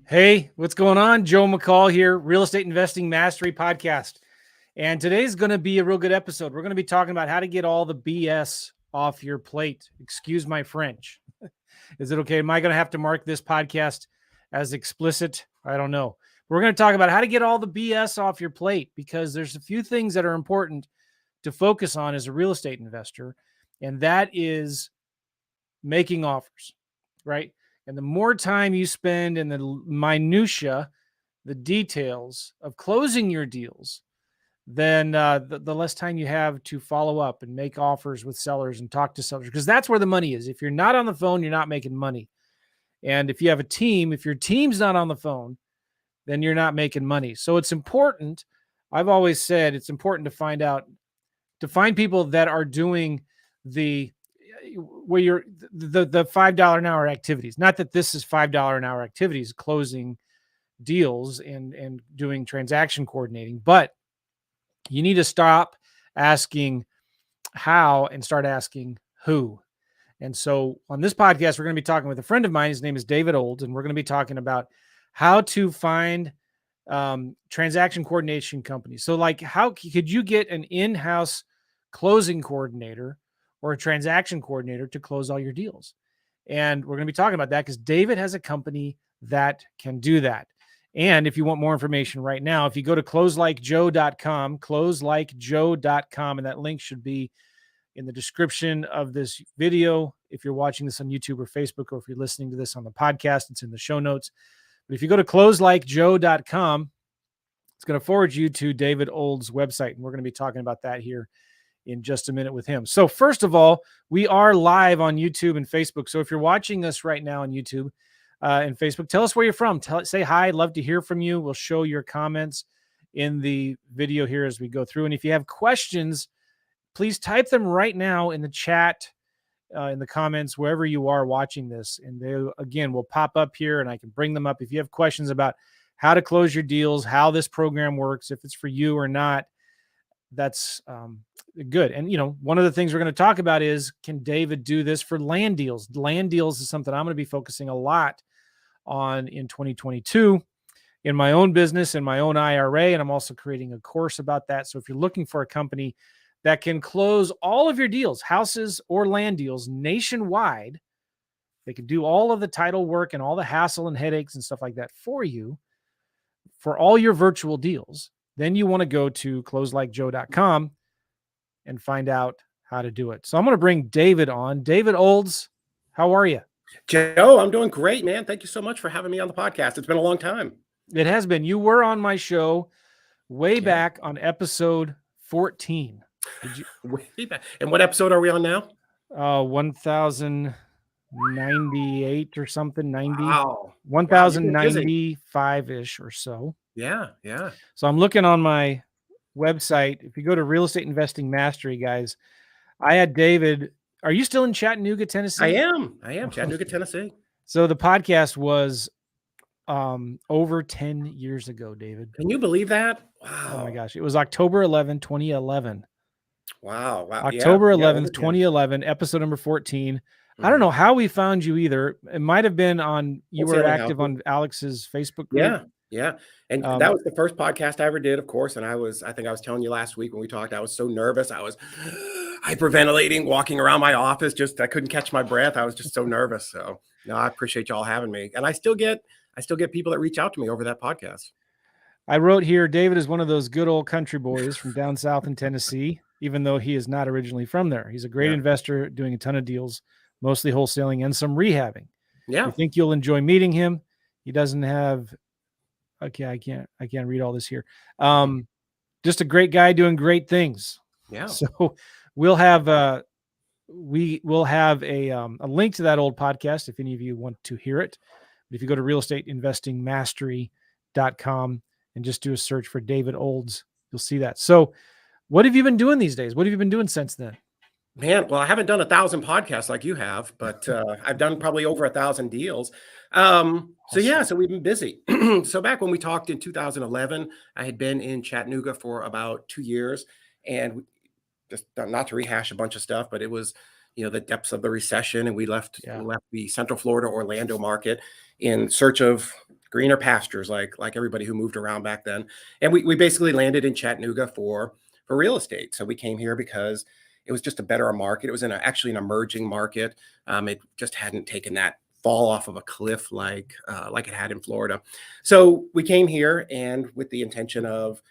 Hey, what's going on? Joe McCall here, Real Estate Investing Mastery Podcast. And today's going to be a real good episode. We're going to be talking about how to get all the BS off your plate. Excuse my French. Is it okay? Am I going to have to mark this podcast as explicit? I don't know. We're going to talk about how to get all the BS off your plate because there's a few things that are important to focus on as a real estate investor, and that is making offers, right? And the more time you spend in the minutia, the details of closing your deals, then the less time you have to follow up and make offers with sellers and talk to sellers, because that's where the money is. If you're not on the phone, you're not making money. And if you have a team, if your team's not on the phone, then you're not making money. So it's important. I've always said it's important to find people that are doing the where you're the $5 an hour activities. Not that this is $5 an hour activities, closing deals and doing transaction coordinating, but you need to stop asking how and start asking who. And so on this podcast, we're going to be talking with a friend of mine. His name is David Olds, and we're going to be talking about how to find transaction coordination companies. So like, how could you get an in-house closing coordinator or a transaction coordinator to close all your deals? And we're going to be talking about that because David has a company that can do that. And if you want more information right now, if you go to closelikejoe.com, closelikejoe.com, and that link should be in the description of this video. If you're watching this on YouTube or Facebook, or if you're listening to this on the podcast, it's in the show notes. But if you go to closelikejoe.com, it's going to forward you to David Old's website. And we're going to be talking about that here in just a minute with him. So first of all, we are live on YouTube and Facebook. So if you're watching us right now on YouTube and Facebook, tell us where you're from. Say hi. I'd love to hear from you. We'll show your comments in the video here as we go through. And if you have questions, please type them right now in the chat, in the comments, wherever you are watching this. And they, again, will pop up here and I can bring them up. If you have questions about how to close your deals, how this program works, if it's for you or not, that's good. And, you know, one of the things we're going to talk about is, can David do this for land deals? Land deals is something I'm going to be focusing a lot on in 2022 in my own business, in my own IRA. And I'm also creating a course about that. So if you're looking for a company that can close all of your deals, houses or land deals nationwide, they can do all of the title work and all the hassle and headaches and stuff like that for you for all your virtual deals, then you want to go to closelikejoe.com and find out how to do it. So I'm going to bring David on. David Olds, how are you? Joe, I'm doing great, man. Thank you so much for having me on the podcast. It's been a long time. It has been. You were on my show way back on episode 14. Did you? Way back. And what episode are we on now? 1098 or something, 90. Wow. 1095-ish or so. Yeah. So I'm looking on my website. If you go to Real Estate Investing Mastery, guys, I had David. Are you still in Chattanooga, Tennessee? I am. Chattanooga, Tennessee. So the podcast was over 10 years ago, David. Can you believe that? Wow. Oh my gosh. It was October 11, 2011. Wow. October 11th, 2011, episode number 14. I don't know how we found you either. It might have been on, you were active on Alex's Facebook group. Yeah. And that was the first podcast I ever did, of course. And I think I was telling you last week when we talked, I was so nervous. I was hyperventilating, walking around my office. I couldn't catch my breath. I was just so nervous. So no, I appreciate y'all having me. And I still get people that reach out to me over that podcast. I wrote here, David is one of those good old country boys from down south in Tennessee, even though he is not originally from there. He's a great investor doing a ton of deals, mostly wholesaling and some rehabbing. Yeah. I think you'll enjoy meeting him. He doesn't have, okay, I can't read all this here. Just a great guy doing great things. Yeah. So we'll have a link to that old podcast if any of you want to hear it. But if you go to realestateinvestingmastery.com and just do a search for David Olds, you'll see that. So what have you been doing these days? What have you been doing since then? Man, well, I haven't done 1,000 podcasts like you have, but I've done probably over 1,000 deals. So we've been busy. So back when we talked in 2011, I had been in Chattanooga for about 2 years, and just not to rehash a bunch of stuff, but it was, the depths of the recession, and we left the Central Florida, Orlando market in search of greener pastures, like everybody who moved around back then. And we basically landed in Chattanooga for real estate. So we came here because it was just a better market. It was actually an emerging market. It just hadn't taken that fall off of a cliff like it had in Florida. So we came here, and with the intention of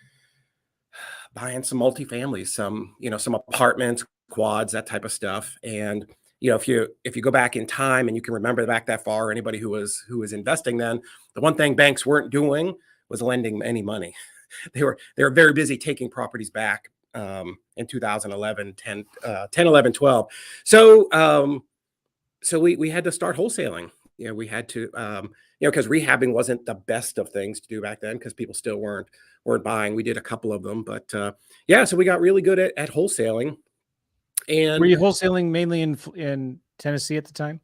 buying some multifamilies, some apartments, quads, that type of stuff. And if you go back in time and you can remember back that far, anybody who was investing then, the one thing banks weren't doing was lending any money. They were very busy taking properties back in 2011, 10, 11, 12. So we had to start wholesaling. We had to, because rehabbing wasn't the best of things to do back then, because people still weren't buying. We did a couple of them, but so we got really good at wholesaling. And were you wholesaling mainly in Tennessee at the time?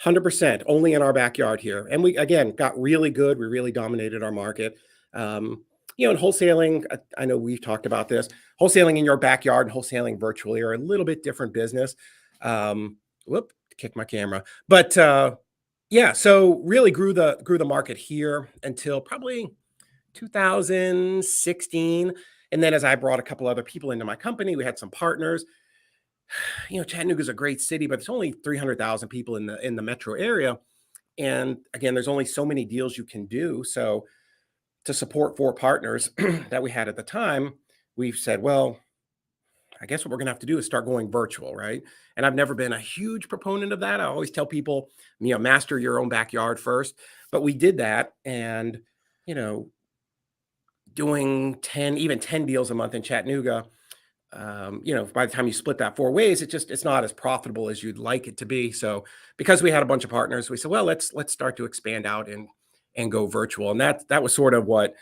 100%, only in our backyard here. And we, again, got really good. We really dominated our market. In wholesaling, I know we've talked about this. Wholesaling in your backyard and wholesaling virtually are a little bit different business. Kick my camera. But so really grew the market here until probably 2016. And then as I brought a couple other people into my company, we had some partners. Chattanooga is a great city, but it's only 300,000 people in the metro area. And again, there's only so many deals you can do. So to support 4 partners that we had at the time, we said, well, I guess what we're going to have to do is start going virtual, right? And I've never been a huge proponent of that. I always tell people, master your own backyard first. But we did that, and doing 10 deals a month in Chattanooga, by the time you split that 4 ways, it's not as profitable as you'd like it to be. So because we had a bunch of partners, we said, well, let's start to expand out and go virtual. And that was sort of what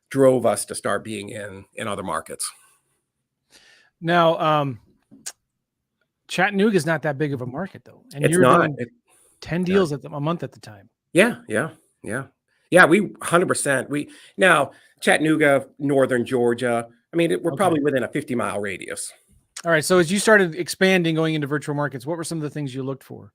drove us to start being in other markets. Now, Chattanooga is not that big of a market, though, and it's you're not doing 10 deals a month at the time. Yeah. We 100%. Now Chattanooga, northern Georgia. I mean, we're probably within a 50-mile radius. All right. So as you started expanding, going into virtual markets, what were some of the things you looked for?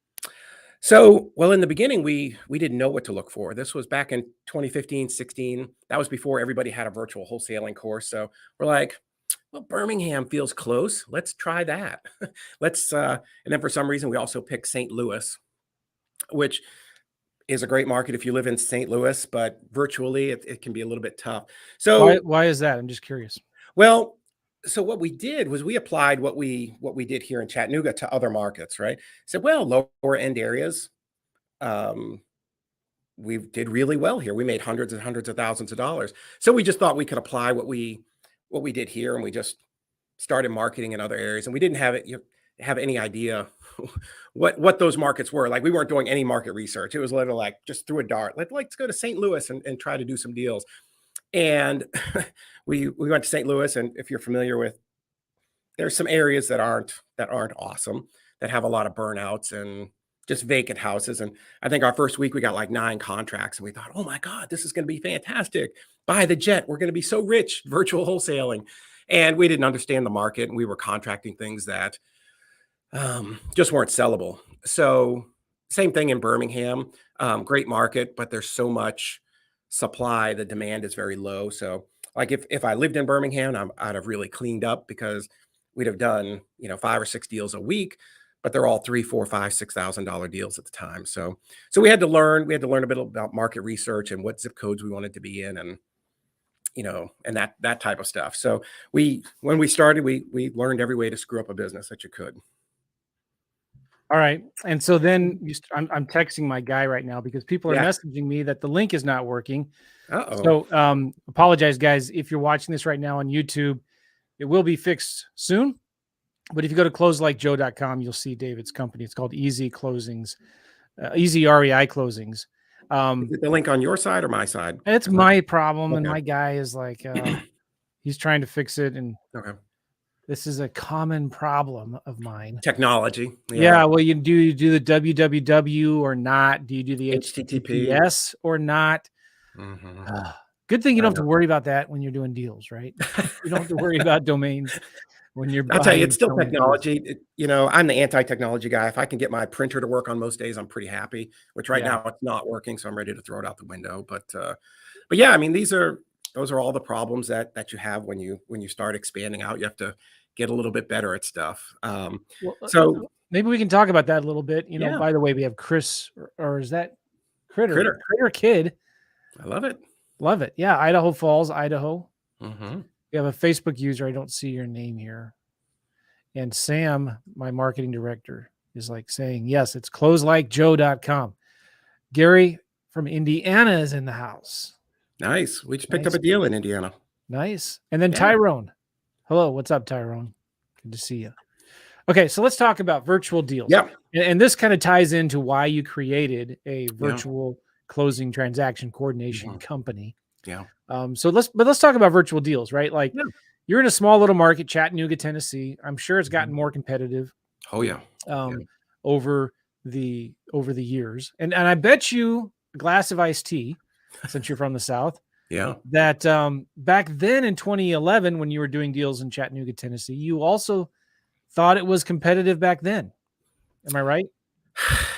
So, well, in the beginning, we didn't know what to look for. This was back in 2015, 16. That was before everybody had a virtual wholesaling course. So we're like, well, Birmingham feels close. Let's try that. And then for some reason, we also picked St. Louis, which is a great market if you live in St. Louis, but virtually it can be a little bit tough. So why is that? I'm just curious. Well, so what we did was we applied what we did here in Chattanooga to other markets, right? Said, well, lower end areas, we did really well here. We made hundreds and hundreds of thousands of dollars. So we just thought we could apply what we did here, and we just started marketing in other areas. And we didn't have any idea what those markets were. Like, we weren't doing any market research. It was literally like just threw a dart. Let's go to St. Louis and try to do some deals. And we went to St. Louis, and if you're familiar with, there's some areas that aren't awesome, that have a lot of burnouts and just vacant houses. And I think our first week we got like 9 contracts, and we thought, oh my God, this is going to be fantastic. Buy the jet. We're going to be so rich, virtual wholesaling. And we didn't understand the market, and we were contracting things that just weren't sellable. So same thing in Birmingham, great market, but there's so much supply, the demand is very low. So like if I lived in Birmingham, I'd have really cleaned up, because we'd have done 5 or 6 deals a week, but they're all $3,000, $4,000, $5,000, $6,000 deals at the time. So we had to learn a bit about market research and what zip codes we wanted to be in, and and that type of stuff. So when we started, we learned every way to screw up a business that you could. All right. And so then I'm texting my guy right now, because people are messaging me that the link is not working. Uh-oh. So apologize, guys. If you're watching this right now on YouTube, it will be fixed soon. But if you go to closelikejoe.com, you'll see David's company. It's called EZ Closings, EZ REI Closings. Is it the link on your side or my side? It's my problem. Okay. And my guy is like, he's trying to fix it. And this is a common problem of mine. Technology. Yeah. Well, do you do the www or not? Do you do the HTTPS or not? Good thing you don't have to worry about that when you're doing deals, right? You don't have to worry about domains. when you're I'll tell you, buying it's and still selling deals. technology. You know, I'm the anti-technology guy. If I can get my printer to work on most days, I'm pretty happy, which right Yeah. now it's not working. So I'm ready to throw it out the window. But yeah, I mean, those are all the problems that you have when you start expanding out. You have to get a little bit better at stuff. Well, So maybe we can talk about that a little bit. yeah, By the way, we have Chris, or is that Critter? Critter. Critter Kid. I love it. Love it. Yeah. Idaho Falls, Idaho. Hmm. We have a Facebook user. I don't see your name here. And Sam, my marketing director, is like saying, yes, it's closelikejoe.com. Gary from Indiana is in the house. Nice. We just picked Nice. up a deal in Indiana. Nice. And then Yeah. Tyrone. Hello. What's up, Tyrone? Good to see you. Okay. So let's talk about virtual deals. Yeah. And this kind of ties into why you created a Yeah. virtual closing transaction coordination Mhm. company. Yeah. So let's talk about virtual deals, right? Like Yeah. you're in a small little market, Chattanooga, Tennessee. I'm sure it's gotten Mhm. more competitive Oh yeah. over the years. And I bet you a glass of iced tea, since you're from the South, Yeah. that back then in 2011, when you were doing deals in Chattanooga, Tennessee, you also thought it was competitive back then. Am I right?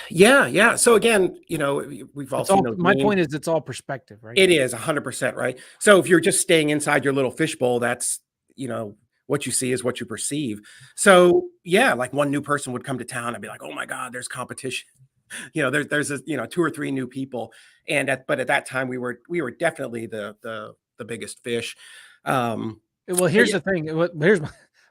Yeah. Yeah. So again, you know, we've all It's seen all those my memes. point is it's all perspective, right? It is 100% right. So if you're just staying inside your little fishbowl, that's, you know, what you see is what you perceive. So yeah, like one new person would come to town and be like, oh my God, there's competition. You know, there's a, you know, two or three new people. But at that time we were definitely the biggest fish. Well, But here's yeah, the thing.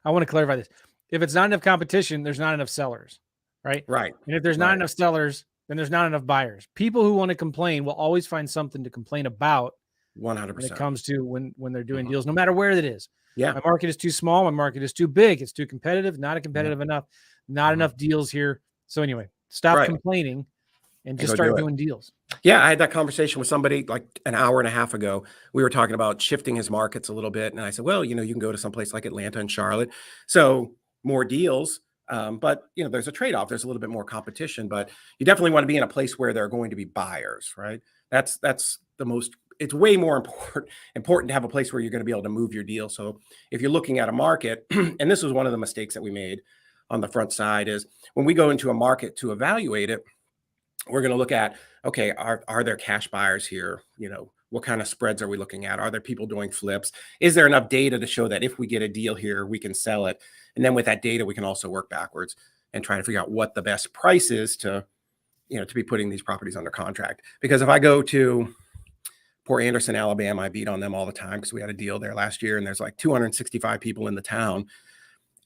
I want to clarify this. If it's not enough competition, there's not enough sellers, right? right. And if there's not Right. enough sellers, then there's not enough buyers. People who want to complain will always find something to complain about when it 100%. comes to when they're doing Mhm. deals, no matter where it is. Yeah. My market is too small. My market is too big. It's too competitive. Not Yeah. competitive enough. Not Mhm. enough deals here. So anyway, stop Right. complaining and And just go do start it. doing deals. Yeah, I had that conversation with somebody like an hour and a half ago. We were talking about shifting his markets a little bit. And I said, well, you know, you can go to someplace like Atlanta and Charlotte. So more deals. But you know, there's a trade-off. There's a little bit more competition, but you definitely want to be in a place where there are going to be buyers, right? That's the most, it's way more important to have a place where you're going to be able to move your deal. So if you're looking at a market, and this was one of the mistakes that we made on the front side, is when we go into a market to evaluate it, we're going to look at, okay, are there cash buyers here? You know, what kind of spreads are we looking at? Are there people doing flips? Is there enough data to show that if we get a deal here, we can sell it? And then with that data, we can also work backwards and try to figure out what the best price is to, you know, to be putting these properties under contract. Because if I go to Port Anderson, Alabama, I beat on them all the time because we had a deal there last year and there's like 265 people in the town,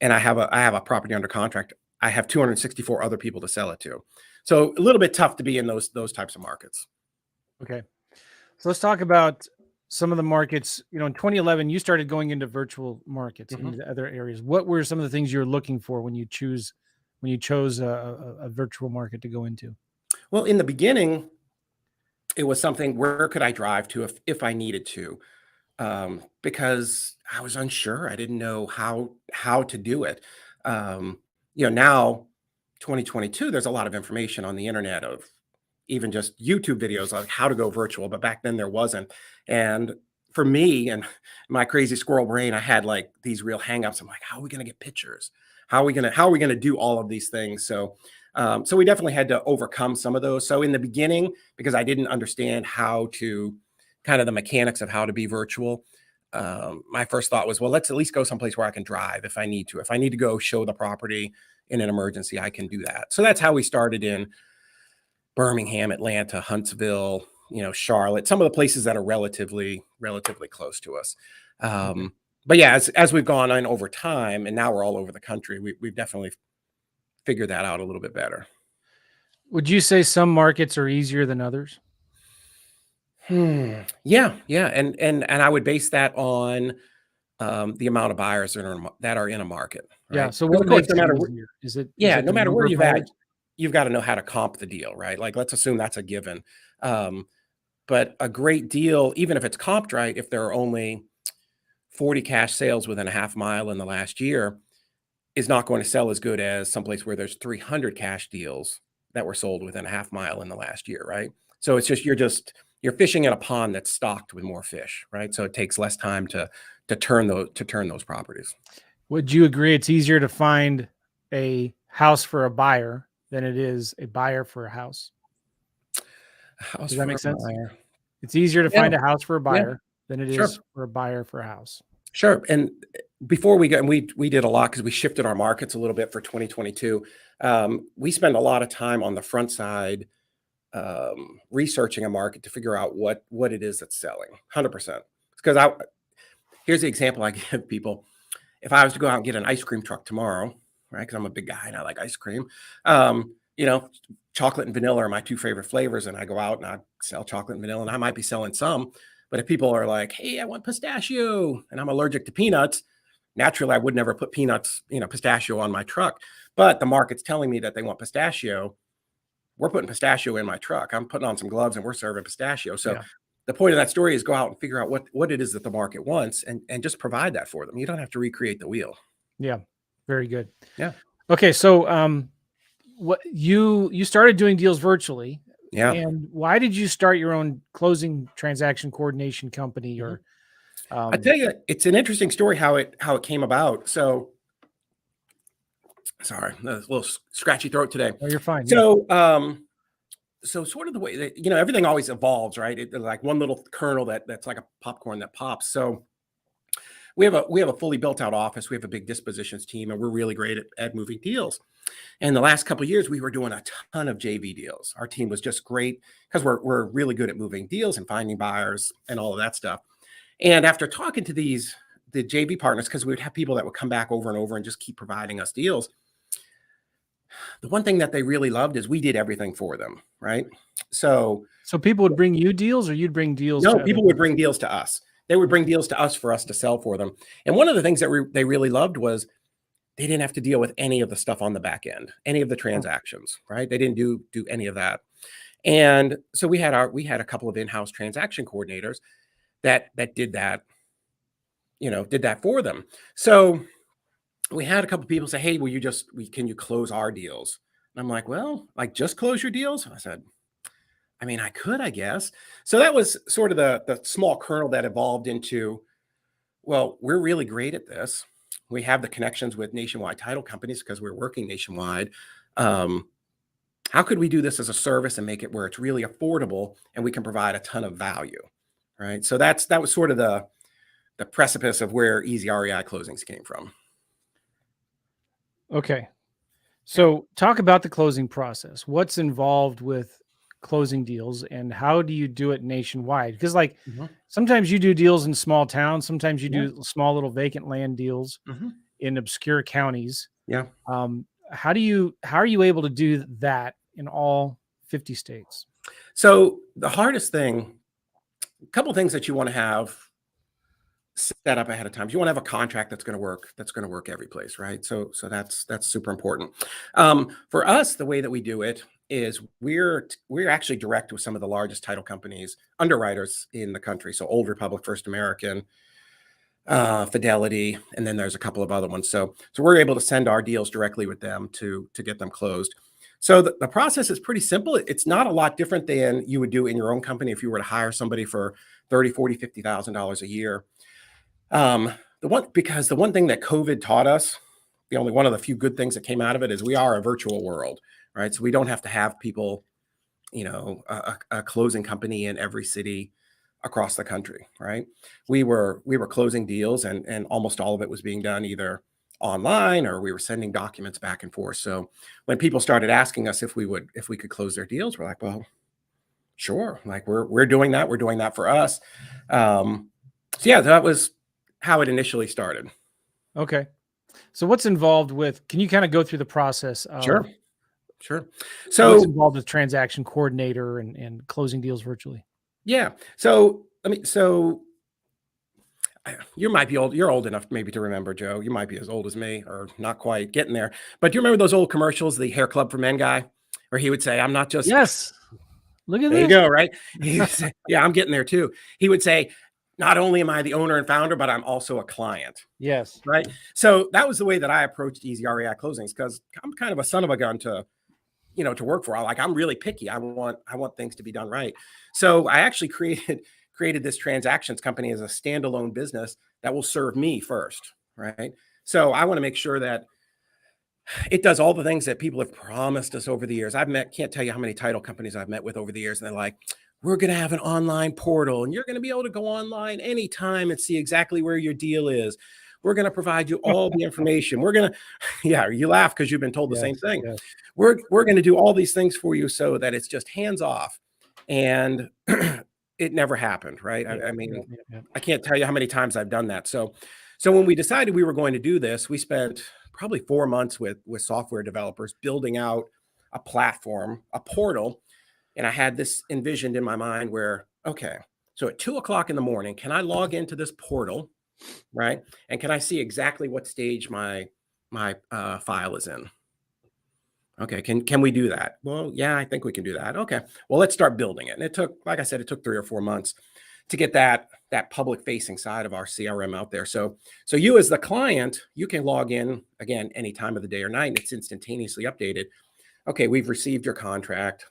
and I have a property under contract. I have 264 other people to sell it to. So a little bit tough to be in those types of markets. Okay. So let's talk about some of the markets. In 2011, you started going into virtual markets Mhm. into other areas. What were some of the things you were looking for when you chose a virtual market to go into? Well, in the beginning, it was something, where could I drive to if I needed to? Because I was unsure. I didn't know how to do it. Um, you know, now 2022, there's a lot of information on the internet of even just YouTube videos like how to go virtual, but back then there wasn't. And for me and my crazy squirrel brain, I had like these real hangups. I'm like, how are we going to get pictures? How are we going to do all of these things? So we definitely had to overcome some of those. So in the beginning, because I didn't understand how to kind of the mechanics of how to be virtual, my first thought was, well, let's at least go someplace where I can drive if I need to. If I need to go show the property in an emergency, I can do that. So that's how we started in Birmingham, Atlanta, Huntsville, you know, Charlotte, some of the places that are relatively close to us. Okay. But yeah, as we've gone on over time, and now we're all over the country, we've definitely figured that out a little bit better. Would you say some markets are easier than others? Yeah, yeah, and I would base that on the amount of buyers that are in a market, Yeah. right? So Because what of course, makes it easier? Is yeah, it no the matter where number of you've at, buyers? you've got to know how to comp the deal, right? Like, let's assume that's a given. Um, but a great deal, even if it's comped right, if there are only 40 cash sales within a half mile in the last year, is not going to sell as good as someplace where there's 300 cash deals that were sold within a half mile in the last year, right? So it's just you're fishing in a pond that's stocked with more fish, right? So it takes less time to turn those properties. Would you agree it's easier to find a house for a buyer than it is a buyer for a house? House Does that for make a sense? buyer. It's easier to Yeah, find a house for a yeah, buyer than it is sure. for a buyer for a house. Sure. And before we go, and we did a lot because we shifted our markets a little bit for 2022. We spend a lot of time on the front side researching a market to figure out what it is that's selling. 100%. Because here's the example I give people. If I was to go out and get an ice cream truck tomorrow, right? Because I'm a big guy and I like ice cream. You know, chocolate and vanilla are my two favorite flavors, and I go out and I sell chocolate and vanilla, and I might be selling some. But if people are like, "Hey, I want pistachio," and I'm allergic to peanuts, naturally I would never put peanuts, pistachio on my truck. But the market's telling me that they want pistachio. We're putting pistachio in my truck. I'm putting on some gloves and we're serving pistachio. So Yeah. the point of that story is go out and figure out what it is that the market wants and just provide that for them. You don't have to recreate the wheel. Yeah. Very good. Yeah. Okay. So, what you started doing deals virtually, Yeah. and why did you start your own closing transaction coordination company? Mhm. Or, I tell you, it's an interesting story how it came about. So sorry, a little scratchy throat today. oh, you're fine. Yeah. So sort of the way that everything always evolves, right? Like one little kernel that's like a popcorn that pops. So we have a fully built out office. We have a big dispositions team, and we're really great at moving deals. And the last couple of years, we were doing a ton of JV deals. Our team was just great because we're really good at moving deals and finding buyers and all of that stuff. And after talking to the JV partners, because we would have people that would come back over and over and just keep providing us deals, the one thing that they really loved is we did everything for them, right? So people would bring you deals, or you'd bring deals to no, other people would people? bring deals to us. They would bring deals to us for us to sell for them. And one of the things that they really loved was they didn't have to deal with any of the stuff on the back end, any of the Oh, transactions, right? They didn't do any of that. And so we had a couple of in-house transaction coordinators that did that, did that for them. So we had a couple of people say, "Hey, can you close our deals?" And I'm like, "Well, like just close your deals?" I said, "I mean, I could, I guess." So that was sort of the small kernel that evolved into, well, we're really great at this. We have the connections with nationwide title companies because we're working nationwide. Um, how could we do this as a service and make it where it's really affordable and we can provide a ton of value, right? So that was sort of the precipice of where EZ REI Closings came from. okay. Yeah. So talk about the closing process. What's involved with closing deals, and how do you do it nationwide? Because like Mhm. sometimes you do deals in small towns, sometimes you Yeah. do small little vacant land deals Mhm. in obscure counties. Yeah. How are you able to do that in all 50 states? So the hardest thing, a couple of things that you want to have set up ahead of time. You want to have a contract that's going to work. That's going to work every place, right? So that's super important. For us, the way that we do it is we're actually direct with some of the largest title companies, underwriters in the country. So Old Republic, First American, Fidelity, and then there's a couple of other ones. So we're able to send our deals directly with them to get them closed. So the process is pretty simple. It's not a lot different than you would do in your own company if you were to hire somebody for 30, 40, $50,000 a year. Because the one thing that COVID taught us, the only one of the few good things that came out of it is we are a virtual world, right? So we don't have to have people, a closing company in every city across the country, right? We were closing deals and almost all of it was being done either online or we were sending documents back and forth. So when people started asking us if we could close their deals, we're like, well, sure. Like we're doing that. We're doing that for us. So yeah, that was how it initially started. Okay. So what's involved with, can you kind of go through the process of Sure. Sure. what's So involved with transaction coordinator and closing deals virtually? yeah. So you might be old. You're old enough maybe to remember, Joe. You might be as old as me or not quite getting there. But do you remember those old commercials, the Hair Club for Men guy, where he would say, "I'm not just." Yes. Look at There you this. go. Right. He would say, yeah, I'm getting there too. He would say, "Not only am I the owner and founder, but I'm also a client." Yes. Right. So that was the way that I approached EZ REI Closings because I'm kind of a son of a gun to work for. I'm really picky. I want things to be done right. So I actually created this transactions company as a standalone business that will serve me first, right? So I want to make sure that it does all the things that people have promised us over the years. Can't tell you how many title companies I've met with over the years. And they're like, we're going to have an online portal and you're going to be able to go online anytime and see exactly where your deal is. We're going to provide you all the information. We're going to, yeah, you laugh because you've been told the same thing. Yes. We're going to do all these things for you so that it's just hands off. And it never happened, right? I mean, I can't tell you how many times I've done that. So when we decided we were going to do this, we spent probably 4 months with software developers building out a platform, a portal. And I had this envisioned in my mind where, okay, so at 2 o'clock in the morning, can I log into this portal, right? And can I see exactly what stage my file is in? Okay, can we do that? Well, yeah, I think we can do that. Okay, well, let's start building it. And it took, like I said, it took 3 or 4 months to get that public facing side of our CRM out there. So you as the client, you can log in again any time of the day or night, and it's instantaneously updated. Okay, we've received your contract.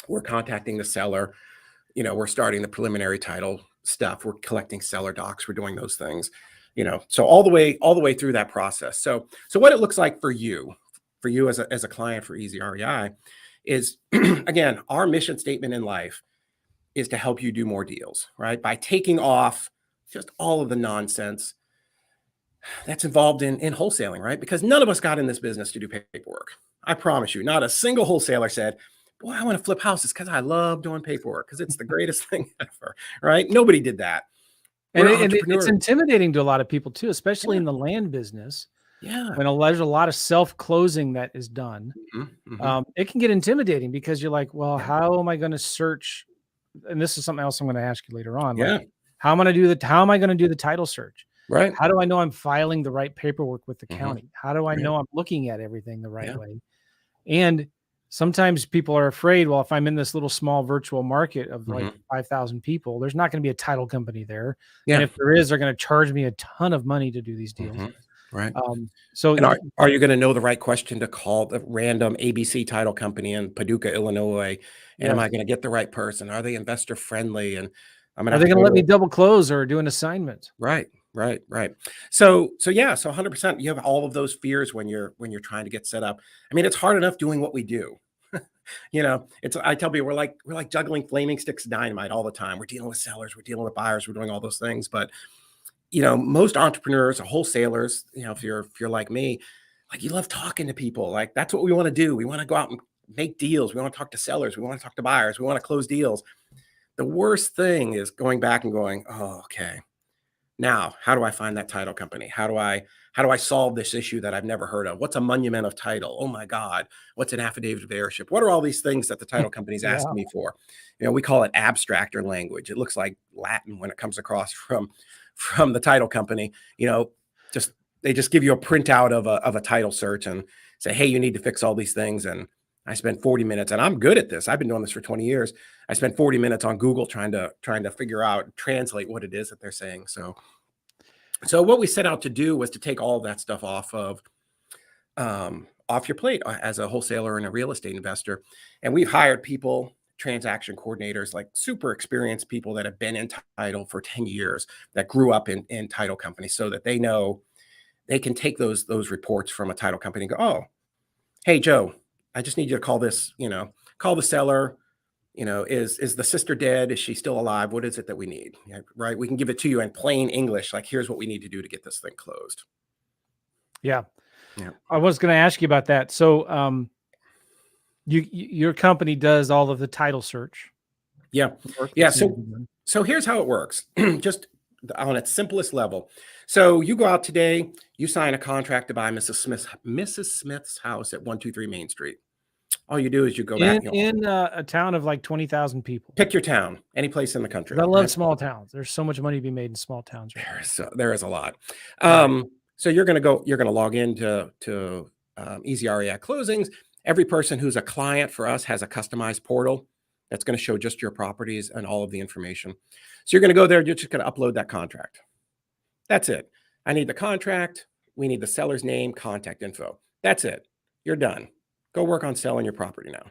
We're contacting the seller. You know, we're starting the preliminary title stuff. We're collecting seller docs. We're doing those things. You know, so all the way through that process. So what it looks like for you as a client for EZ REI is again, our mission statement in life is to help you do more deals, right? By taking off just all of the nonsense that's involved in wholesaling, right? Because none of us got in this business to do paperwork. I promise you, not a single wholesaler said, boy, I want to flip houses because I love doing paperwork because it's the greatest thing ever, right? Nobody did that. And it's intimidating to a lot of people too, especially in the land business. Yeah. When there's a lot of self-closing that is done, it can get intimidating because you're like, well, how am I going to search? And this is something else I'm going to ask you later on. Yeah. Like, how am I going to do the title search? Right. How do I know I'm filing the right paperwork with the county? How do I know I'm looking at everything the right way? And sometimes people are afraid, well, if I'm in this little small virtual market of like 5,000 people, there's not going to be a title company there. Yeah. And if there is, they're going to charge me a ton of money to do these deals. Right. So and are you going to know the right question to call the random ABC title company in Paducah, Illinois? And am I going to get the right person? Are they investor friendly? And are they going to let me double close or do an assignment? Right. So yeah, so 100%, you have all of those fears when you're trying to get set up. I mean, it's hard enough doing what we do. You know, I tell people we're like juggling flaming sticks of dynamite all the time. We're dealing with sellers, we're dealing with buyers, we're doing all those things. But you know, most entrepreneurs or wholesalers, you know, if you're like me, like you love talking to people. Like that's what we want to do. We want to go out and make deals. We want to talk to sellers. We want to talk to buyers. We want to close deals. The worst thing is going back and going, oh, okay. Now, how do I find that title company? How do I solve this issue that I've never heard of? What's a monument of title? Oh my God. What's an affidavit of heirship? What are all these things that the title company's asking me for? You know, we call it abstractor language. It looks like Latin when it comes across from the title company. You know, they just give you a printout of a title search and say, hey, you need to fix all these things. And I spent 40 minutes, and I'm good at this. I've been doing this for 20 years. I spent 40 minutes on Google trying to figure out, translate what it is that they're saying. So what we set out to do was to take all of that stuff off your plate as a wholesaler and a real estate investor. And we've hired people, transaction coordinators, like super experienced people that have been in title for 10 years, that grew up in title companies, so that they know they can take those reports from a title company and go, oh, hey, Joe, I just need you to call this, you know, call the seller. You know, is the sister dead? Is she still alive? What is it that we need? Yeah, right. We can give it to you in plain English. Like, here's what we need to do to get this thing closed. Yeah. I was going to ask you about that. So, your company does all of the title search. Yeah. So here's how it works. Just on its simplest level. So you go out today, you sign a contract to buy Mrs. Smith's house at 123 Main Street. All you do is you go back in a town of like 20,000 people. Pick your town, any place in the country. I love small towns. There's so much money to be made in small towns. Right? There is a lot. So you're going to log into EZ REI Closings. Every person who's a client for us has a customized portal that's going to show just your properties and all of the information. So you're going to go there. You're just going to upload that contract. That's it. I need the contract. We need the seller's name, contact info. That's it. You're done. Go work on selling your property now.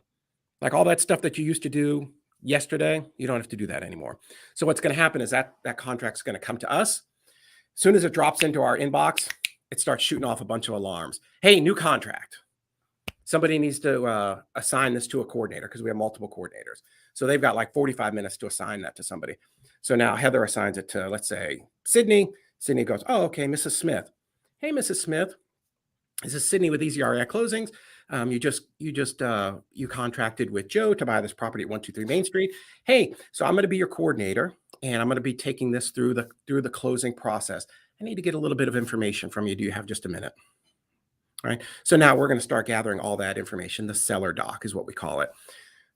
Like all that stuff that you used to do yesterday, you don't have to do that anymore. So what's going to happen is that contract's going to come to us. As soon as it drops into our inbox, it starts shooting off a bunch of alarms. Hey, new contract. Somebody needs to assign this to a coordinator because we have multiple coordinators. So they've got like 45 minutes to assign that to somebody. So now Heather assigns it to, let's say, Sydney. Sydney goes, oh, okay, Mrs. Smith. Hey, Mrs. Smith, this is Sydney with EZ REI Closings. You contracted with Joe to buy this property at 123 Main Street. Hey, so I'm going to be your coordinator, and I'm going to be taking this through the closing process. I need to get a little bit of information from you. Do you have just a minute? All right. So now we're going to start gathering all that information. The seller doc is what we call it.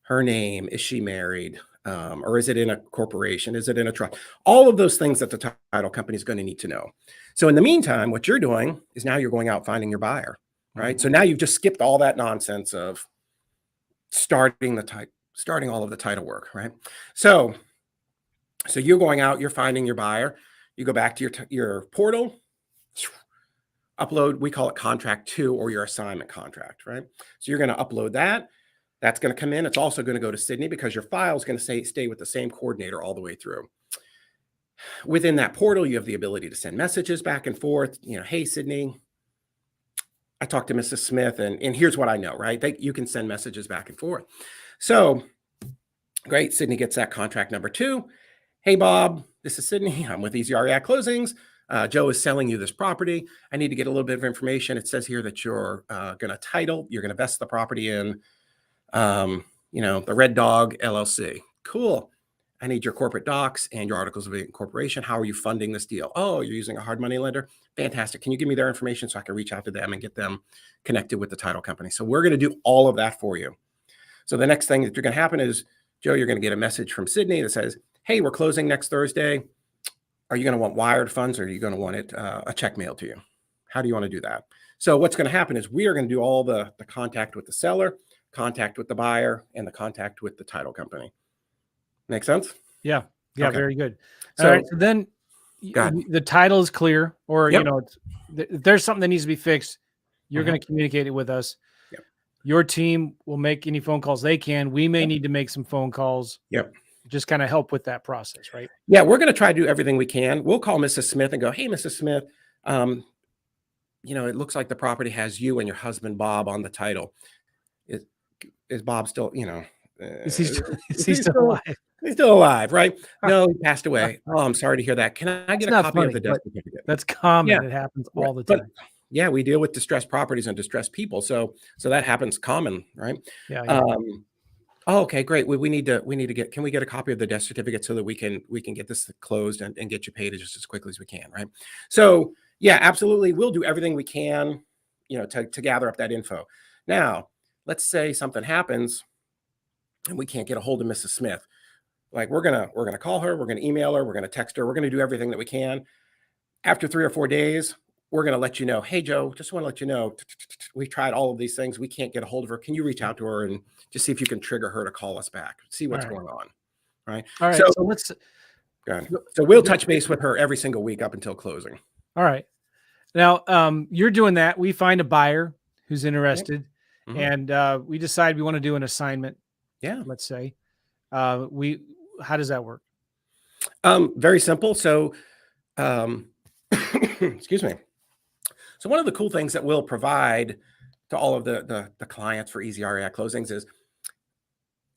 Her name, is she married? Or is it in a corporation? Is it in a trust? All of those things that the title company is going to need to know. So in the meantime, what you're doing is now you're going out finding your buyer, right? So now you've just skipped all that nonsense of starting all of the title work, right? So you're going out, you're finding your buyer. You go back to your portal, upload, we call it contract 2 or your assignment contract, right? So you're going to upload that. That's going to come in. It's also going to go to Sydney because your file is going to stay with the same coordinator all the way through. Within that portal, you have the ability to send messages back and forth. You know, hey, Sydney, I talked to Mrs. Smith and here's what I know, right? You can send messages back and forth. So great. Sydney gets that contract number 2. Hey, Bob, this is Sydney. I'm with EZ REI Closings. Joe is selling you this property. I need to get a little bit of information. It says here that you're going to title, you're going to vest the property in, the Red Dog LLC. Cool. I need your corporate docs and your articles of incorporation. How are you funding this deal? Oh, you're using a hard money lender. Fantastic. Can you give me their information so I can reach out to them and get them connected with the title company? So we're going to do all of that for you. So the next thing that you're going to happen is, Joe, you're going to get a message from Sydney that says, hey, we're closing next Thursday. Are you going to want wired funds or are you going to want it a check mailed to you? How do you want to do that? So what's going to happen is we are going to do all the contact with the seller, contact with the buyer, and the contact with the title company. Make sense? Yeah. Okay. Very good. So, all right. So then the title is clear, or, Yep. if there's something that needs to be fixed, you're going to communicate it with us. Yep. Your team will make any phone calls they can. We may need to make some phone calls. Yep. Just kind of help with that process, right? Yeah, we're going to try to do everything we can. We'll call Mrs. Smith and go, hey, Mrs. Smith, it looks like the property has you and your husband, Bob, on the title. Is Bob still, Is he still alive? He's still alive, right? No, he passed away. Oh, I'm sorry to hear that. Can I get a copy of the death certificate? That's common. Yeah. It happens all the time. Yeah, we deal with distressed properties and distressed people. So that happens common, right? Yeah. Oh, okay, great. We need to get, can we get a copy of the death certificate so that we can get this closed and get you paid just as quickly as we can, right? So yeah, absolutely. We'll do everything we can, to gather up that info. Now, let's say something happens and we can't get a hold of Mrs. Smith. Like we're gonna call her, we're gonna email her, we're gonna text her, we're gonna do everything that we can. After 3 or 4 days, we're gonna let you know, hey Joe, just want to let you know, we tried all of these things. We can't get a hold of her. Can you reach out to her and just see if you can trigger her to call us back, see what's going on, right? All right. So let's go ahead. So we'll touch base with her every single week up until closing. All right. Now, you're doing that. We find a buyer who's interested, and we decide we want to do an assignment. Yeah. Let's say, how does that work? Very simple. So, excuse me. So one of the cool things that we'll provide to all of the clients for EZ REI Closings is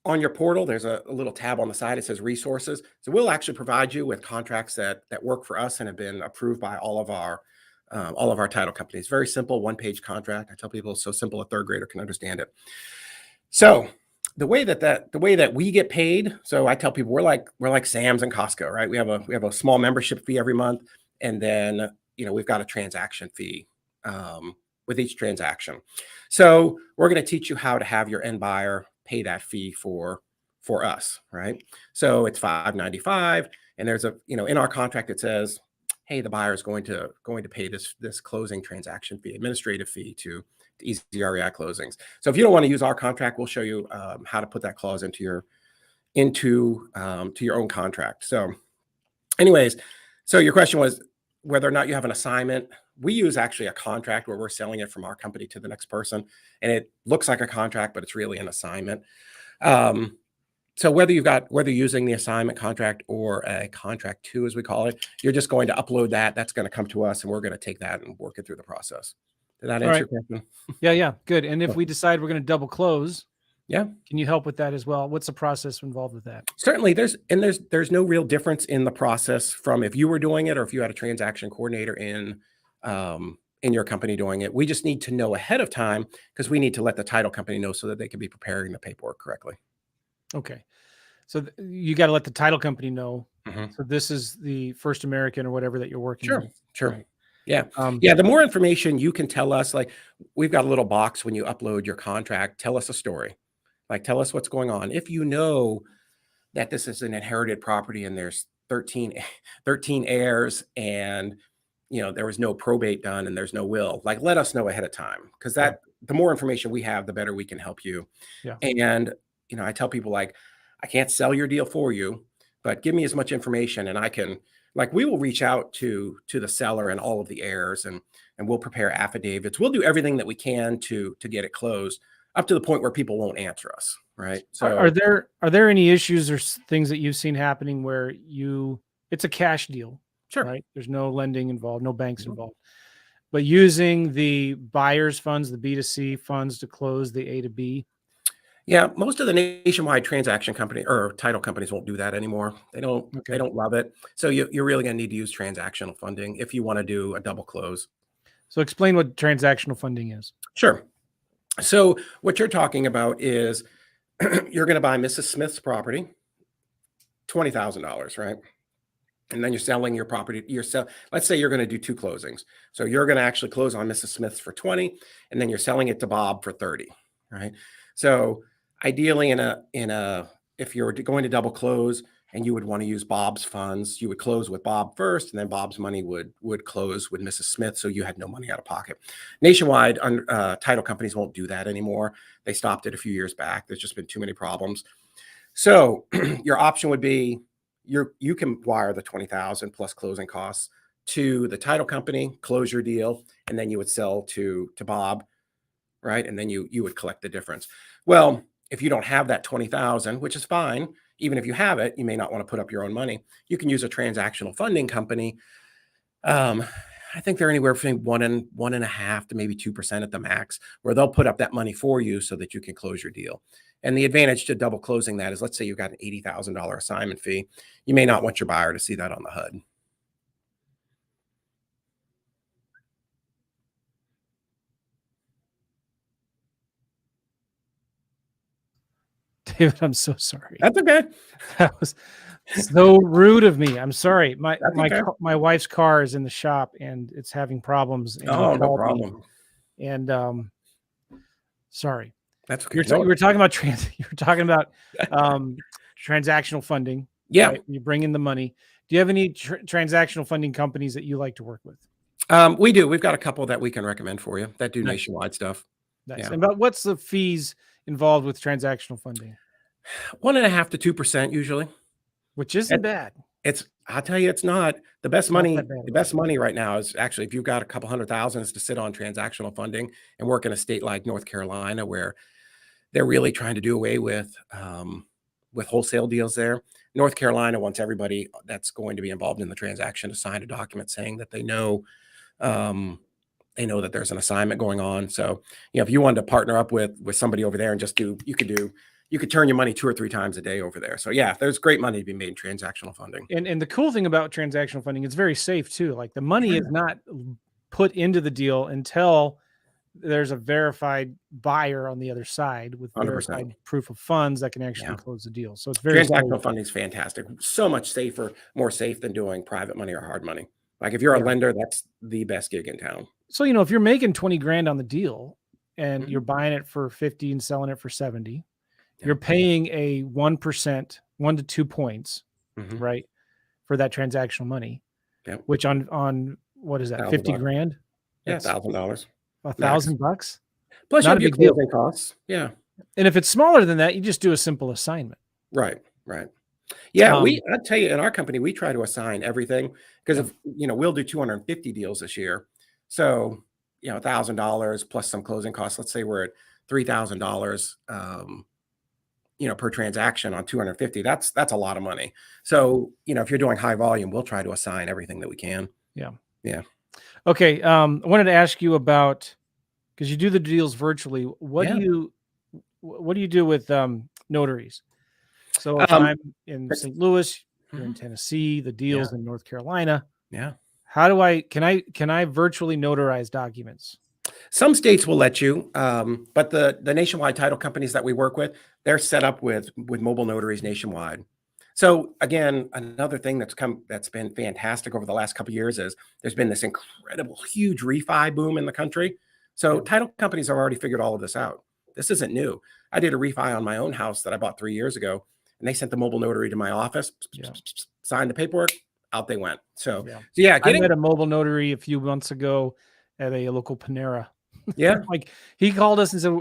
on your portal, there's a little tab on the side. It says resources. So we'll actually provide you with contracts that work for us and have been approved by all of our title companies. Very simple, one-page contract. I tell people it's so simple a third grader can understand it. So the way that we get paid, so I tell people we're like Sam's and Costco, right? We have a small membership fee every month, and then we've got a transaction fee with each transaction. So we're going to teach you how to have your end buyer pay that fee for us, right? So it's $5.95, and there's in our contract it says, hey, the buyer is going to pay this closing transaction fee, administrative fee to EZ REI Closings. So if you don't want to use our contract, we'll show you how to put that clause into your own contract. So anyways, so your question was whether or not you have an assignment. We use actually a contract where we're selling it from our company to the next person, and it looks like a contract, but it's really an assignment. So whether you're using the assignment contract or a contract 2, as we call it, you're just going to upload that. That's going to come to us, and we're going to take that and work it through the process. Did that All answer right. your question? Yeah. Good. And if Cool. we decide we're going to double close, Yeah, can you help with that as well? What's the process involved with that? certainly. There's no real difference in the process from if you were doing it or if you had a transaction coordinator in your company doing it. We just need to know ahead of time because we need to let the title company know so that they can be preparing the paperwork correctly. Okay. So you got to let the title company know. Mhm. So this is the First American or whatever that you're working Sure, with. sure. Right. Yeah. Um, Yeah, the more information you can tell us, like, we've got a little box when you upload your contract, tell us a story. Like, tell us what's going on. If you know that this is an inherited property and there's 13 heirs and, there was no probate done and there's no will, like, let us know ahead of time because Yeah. the more information we have, the better we can help you. Yeah. And, I tell people, like, I can't sell your deal for you, but give me as much information and I can, like, we will reach out to the seller and all of the heirs and we'll prepare affidavits. We'll do everything that we can to get it closed up to the point where people won't answer us, right? Are So there any issues or things that you've seen happening where it's a cash deal, sure. right? There's no lending involved, no banks Mhm. involved, but using the buyer's funds, the B2C funds to close the A to B. Yeah, most of the nationwide transaction company or title companies won't do that anymore. They don't they Okay. don't love it. So you're really going to need to use transactional funding if you want to do a double close. So explain what transactional funding is. Sure. So what you're talking about is you're going to buy Mrs. Smith's property, $20,000, right? And then you're selling your property. Let's say you're going to do 2 closings. So you're going to actually close on Mrs. Smith's for 20, and then you're selling it to Bob for 30, right? So ideally if you're going to double close and you would want to use Bob's funds, you would close with Bob first, and then Bob's money would close with Mrs. Smith, so you had no money out of pocket. Nationwide, title companies won't do that anymore. They stopped it a few years back. There's just been too many problems. So your option would be you can wire the 20,000 plus closing costs to the title company, close your deal, and then you would sell to Bob, right? And then you would collect the difference. Well, if you don't have that 20,000, which is fine, even if you have it, you may not want to put up your own money. You can use a transactional funding company. I think they're anywhere between 1.5% to maybe 2% at the max, where they'll put up that money for you so that you can close your deal. And the advantage to double closing that is, let's say you've got an $80,000 assignment fee. You may not want your buyer to see that on the HUD. David, I'm so sorry. That's okay. That was so rude of me. I'm sorry. That's okay. My wife's car is in the shop and it's having problems. And Oh, he no called me. problem. And sorry. That's okay. You were talking about transactional funding. Yeah. Right? You bring in the money. Do you have any transactional funding companies that you like to work with? We do. We've got a couple that we can recommend for you that do Nice. nationwide stuff. Nice. Yeah. And about what's the fees involved with transactional funding? 1.5% to 2% usually. Which isn't bad. I'll tell you, it's not the best It's not money. that bad The at best all. money right now is actually if you've got a couple $100,000 to sit on transactional funding and work in a state like North Carolina where they're really trying to do away with wholesale deals there. North Carolina wants everybody that's going to be involved in the transaction to sign a document saying that they know that there's an assignment going on. So, if you wanted to partner up with somebody over there and just you could turn your money 2 or 3 times a day over there. So yeah, there's great money to be made in transactional funding. And the cool thing about transactional funding, it's very safe too. Like the money is not put into the deal until there's a verified buyer on the other side with 100%. verified proof of funds that can actually Yeah. close the deal. So it's very Transactional safe. funding is fantastic. So much safer, more safe than doing private money or hard money. Like if you're a Yeah. lender, that's the best gig in town. So, if you're making 20 grand on the deal and Mhm. you're buying it for 50 and selling it for 70, Yeah. you're paying a 1%, 1 to 2 points, Mhm. right? For that transactional money, Yep. which on what is that? $1,000. 50 grand? Yeah, That's $1,000. $1,000. Plus you Not have a your big deal. closing costs. Yeah. And if it's smaller than that, you just do a simple assignment. Right. Yeah, Um, I tell you, in our company, we try to assign everything because if we'll do 250 deals this year. So, $1,000 plus some closing costs. Let's say we're at $3,000. per transaction on 250, that's a lot of money. So, if you're doing high volume, we'll try to assign everything that we can. Yeah. Yeah. Okay. I wanted to ask you about, because you do the deals virtually. What Yeah. do you do with notaries? So if Um, I'm in that's- St. Louis, you're in mhm. Tennessee, the deals Yeah. in North Carolina. Yeah. How do can I virtually notarize documents? Some states will let you, but the nationwide title companies that we work with, they're set up with mobile notaries nationwide. So again, another thing that's been fantastic over the last couple of years is there's been this incredible, huge refi boom in the country. So Yeah. title companies have already figured all of this out. This isn't new. I did a refi on my own house that I bought 3 years ago, and they sent the mobile notary to my office, Yeah. signed the paperwork, out they went. So Yeah. yeah, I met a mobile notary a few months ago at a local Panera. yeah, Like, he called us and said,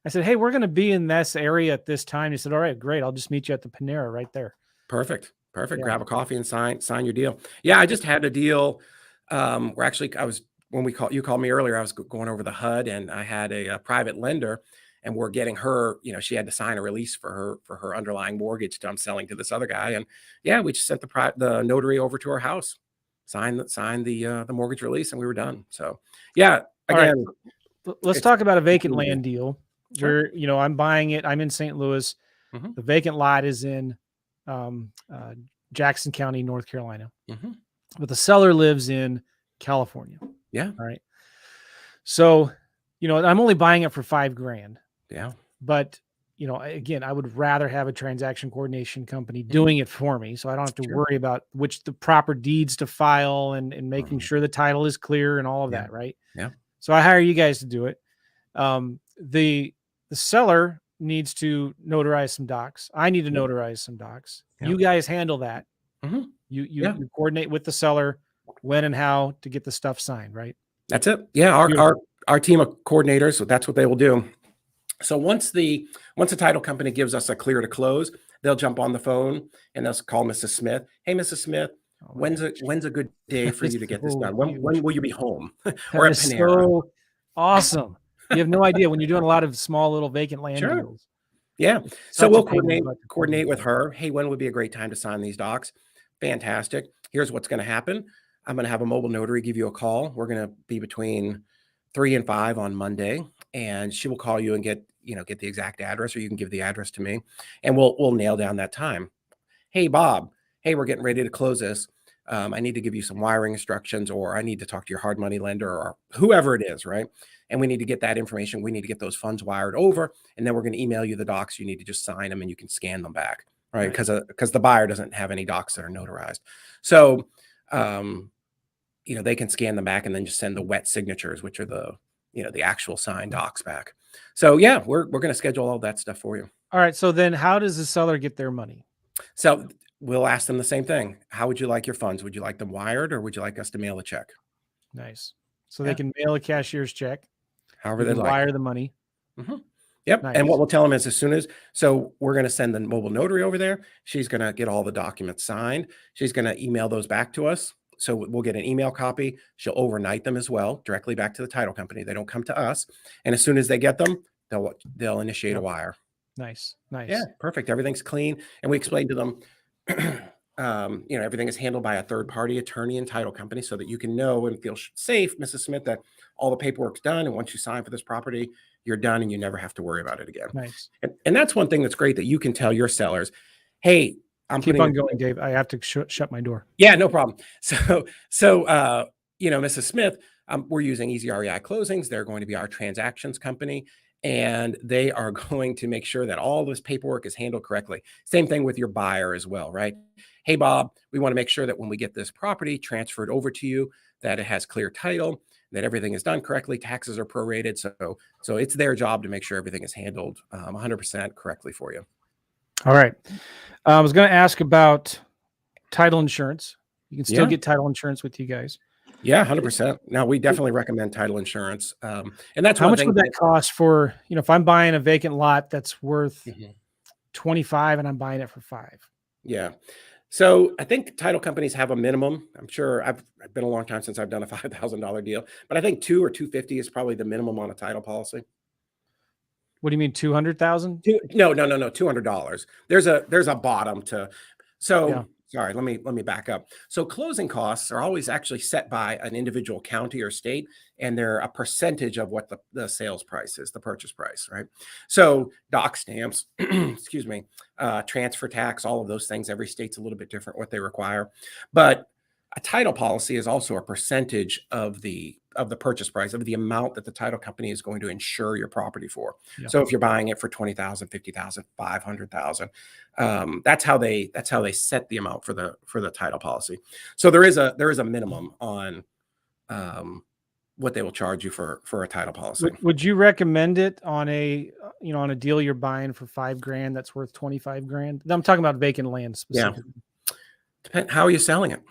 I said, hey, we're going to be in this area at this time. He said, all right, great. I'll just meet you at the Panera right there. perfect. Perfect. Yeah. Grab a coffee and sign your deal. Yeah, I just had a deal. Where actually when you called me earlier, I was going over the HUD, and I had a private lender, and we're getting her, she had to sign a release for her underlying mortgage that I'm selling to this other guy. And yeah, we just sent the notary over to her house, signed the mortgage release, and we were done. So yeah, All right. again, Let's it's talk about a vacant doable. land deal Sure. where, I'm buying it. I'm in St. Louis. Hmm. The vacant lot is in um, uh, Jackson County, North Carolina, Hmm. but the seller lives in California. Yeah. All right. So, I'm only buying it for $5,000, Yeah. but again, I would rather have a transaction coordination company Mhm. doing it for me, so I don't have to Sure. worry about the proper deeds to file and making Mhm. sure the title is clear and all of Yeah. that, right? Yeah. So I hire you guys to do it. The seller needs to notarize some docs. I need to Yeah. notarize some docs. Yeah. You guys handle that. Mhm. You Yeah. you coordinate with the seller when and how to get the stuff signed, right? That's it. Yeah. Our, Beautiful. our, our team of coordinators, so that's what they will do. So once the title company gives us a clear to close, they'll jump on the phone and they'll call Mrs. Smith. Hey, Mrs. Smith, Oh my when's a good day gosh. for That is you to get this so done? When huge. will you be home? That Or at is Panera? so awesome. You have no idea when you're doing a lot of small little vacant land Sure. deals. Yeah. It's So such a we'll pain in the coordinate butt to coordinate with that. her. Hey, when would be a great time to sign these docs? Fantastic. Here's what's going to happen. I'm going to have a mobile notary give you a call. We're going to be between 3 and 5 on Monday, and she will call you and get the exact address, or you can give the address to me, and we'll nail down that time. Hey, Bob. Hey, we're getting ready to close this. I need to give you some wiring instructions, or I need to talk to your hard money lender, or whoever it is, right? And we need to get that information. We need to get those funds wired over, and then we're going to email you the docs. You need to just sign them, and you can scan them back, right? Nice. Because the buyer doesn't have any docs that are notarized. So, they can scan them back and then just send the wet signatures, which are the actual signed docs back. So yeah, we're going to schedule all that stuff for you. All right. So then how does the seller get their money? So we'll ask them the same thing. How would you like your funds? Would you like them wired, or would you like us to mail a check? Nice. So they Yeah. can mail a cashier's check. However You they can like. wire the money. Mhm. Yep. And what Nice. we'll tell them is so we're going to send the mobile notary over there. She's going to get all the documents signed. She's going to email those back to us. So we'll get an email copy. She'll overnight them as well, directly back to the title company. They don't come to us. And as soon as they get them, they'll initiate a Yep. wire. Nice. Yeah, Nice. perfect. Everything's clean. And we explained to them, everything is handled by a third party attorney and title company, so that you can know and feel safe, Mrs. Smith, that all the paperwork's done. And once you sign for this property, you're done and you never have to worry about it again. Nice. And that's one thing that's great, that you can tell your sellers, hey, I'm Keep putting on going, Dave. I have to shut my door. Yeah, no problem. So, Mrs. Smith, we're using EZ REI Closings. They're going to be our transactions company, and they are going to make sure that all this paperwork is handled correctly. Same thing with your buyer as well, right? Hey, Bob, we want to make sure that when we get this property transferred over to you, that it has clear title, that everything is done correctly, taxes are prorated. So it's their job to make sure everything is handled 100% correctly for you. All right. I was going to ask about title insurance. You can still get title insurance with you guys. Yeah, 100%. Now, we definitely recommend title insurance. And that's How one much thing would that cost for, if I'm buying a vacant lot that's worth Mhm. 25 and I'm buying it for 5? Yeah. So I think title companies have a minimum. I'm sure I've been a long time since I've done a $5,000 deal, but I think 2 or 250 is probably the minimum on a title policy. What do you mean, 200,000? No, $200. There's a bottom to. So Yeah. sorry, let me back up. So closing costs are always actually set by an individual county or state, and they're a percentage of what the sales price is, the purchase price, right? So doc stamps, excuse me, transfer tax, all of those things. Every state's a little bit different what they require, but a title policy is also a percentage of the purchase price, of the amount that the title company is going to insure your property for. Yeah. So if you're buying it for 20,000, 50,000, 500,000, that's how they set the amount for the title policy. So there is a minimum on what they will charge you for a title policy. Would you recommend it on on a deal you're buying for $5,000 that's worth $25,000? I'm talking about vacant land specifically. Yeah. How are you selling it?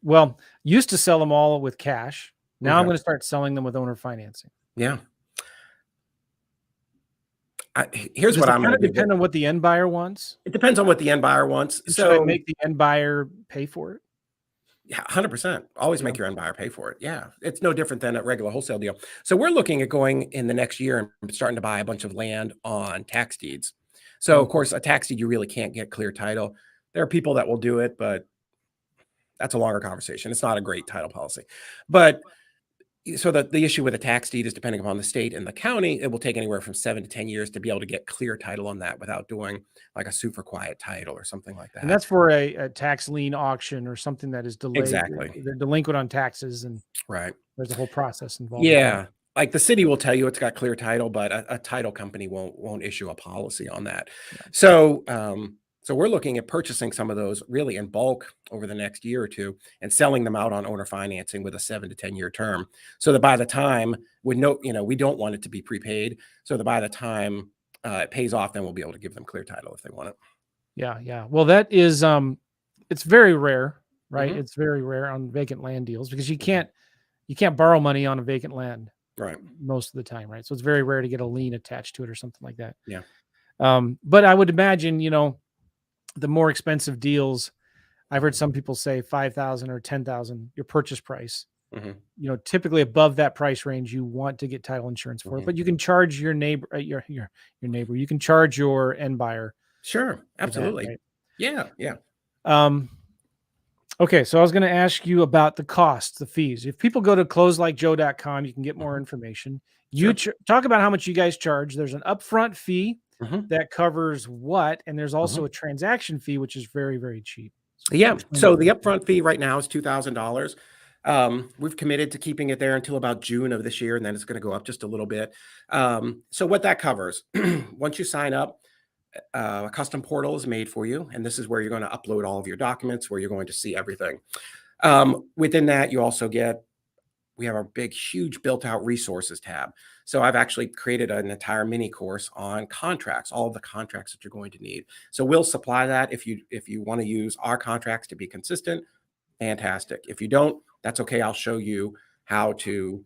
Well, used to sell them all with cash. Now Okay. I'm going to start selling them with owner financing. Yeah. Here's what I'm going to do. Depend on what the end buyer wants. It depends on what the end buyer wants. Should I make the end buyer pay for it? Yeah, 100%. Always make your end buyer pay for it. Yeah. It's no different than a regular wholesale deal. So we're looking at going in the next year and starting to buy a bunch of land on tax deeds. So of course, a tax deed, you really can't get clear title. There are people that will do it, but that's a longer conversation. It's not a great title policy. But so the issue with a tax deed is, depending upon the state and the county, it will take anywhere from 7 to 10 years to be able to get clear title on that without doing like a suit for quiet title or something like that. And that's for a tax lien auction or something that is delayed. Exactly. They're delinquent on taxes, and right. There's a whole process involved. Yeah. Like the city will tell you it's got clear title, but a title company won't issue a policy on that. Yeah. So we're looking at purchasing some of those really in bulk over the next year or two and selling them out on owner financing with a 7 to 10 year term. So that by the time we don't want it to be prepaid. So that by the time it pays off, then we'll be able to give them clear title if they want it. Yeah. Yeah. Well, that is, it's very rare, right? Mm-hmm. It's very rare on vacant land deals because you can't borrow money on a vacant land. Right. Most of the time. Right. So it's very rare to get a lien attached to it or something like that. Yeah. But I would imagine, the more expensive deals, I've heard some people say 5,000 or 10,000, your purchase price. Mm-hmm. Typically above that price range, you want to get title insurance for it, but you can charge your neighbor, your neighbor. You can charge your end buyer. Sure, absolutely. That, right? Yeah, yeah. Okay, so I was going to ask you about the costs, the fees. If people go to closelikejoe.com, you can get more information. You talk about how much you guys charge. There's an upfront fee. That covers what, and there's also a transaction fee, which is very, very cheap. So the upfront fee right now is $2,000. We've committed to keeping it there until about June of this year, and then it's going to go up just a little bit. So what that covers, once you sign up, a custom portal is made for you, and this is where you're going to upload all of your documents, where you're going to see everything. Within that, you also we have our big, huge built-out resources tab. So I've actually created an entire mini course on contracts, all of the contracts that you're going to need. So we'll supply that if you want to use our contracts to be consistent. Fantastic. If you don't, that's okay. I'll show you how to